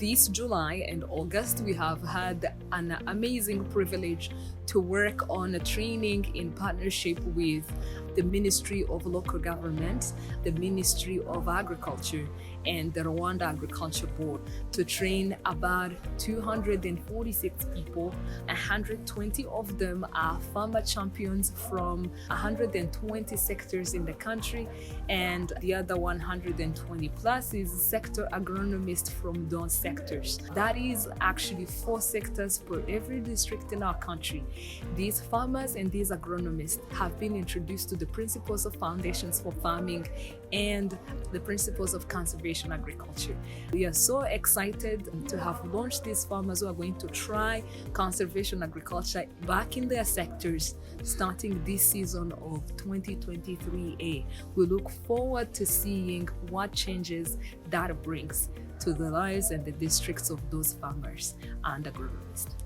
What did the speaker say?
this July and August, we have had an amazing privilege to work on a training in partnership with the Ministry of Local Government, the Ministry of Agriculture, and the Rwanda Agriculture Board to train about 246 people. 120 of them are farmer champions from 120 sectors in the country, and the other 120 plus is sector agronomists from those sectors. That is actually 4 sectors per every district in our country. These farmers and these agronomists have been introduced to the principles of foundations for farming and the principles of conservation agriculture. We are so excited to have launched these farmers who are going to try conservation agriculture back in their sectors starting this season of 2023A. We look forward to seeing what changes that brings to the lives and the districts of those farmers and agronomists.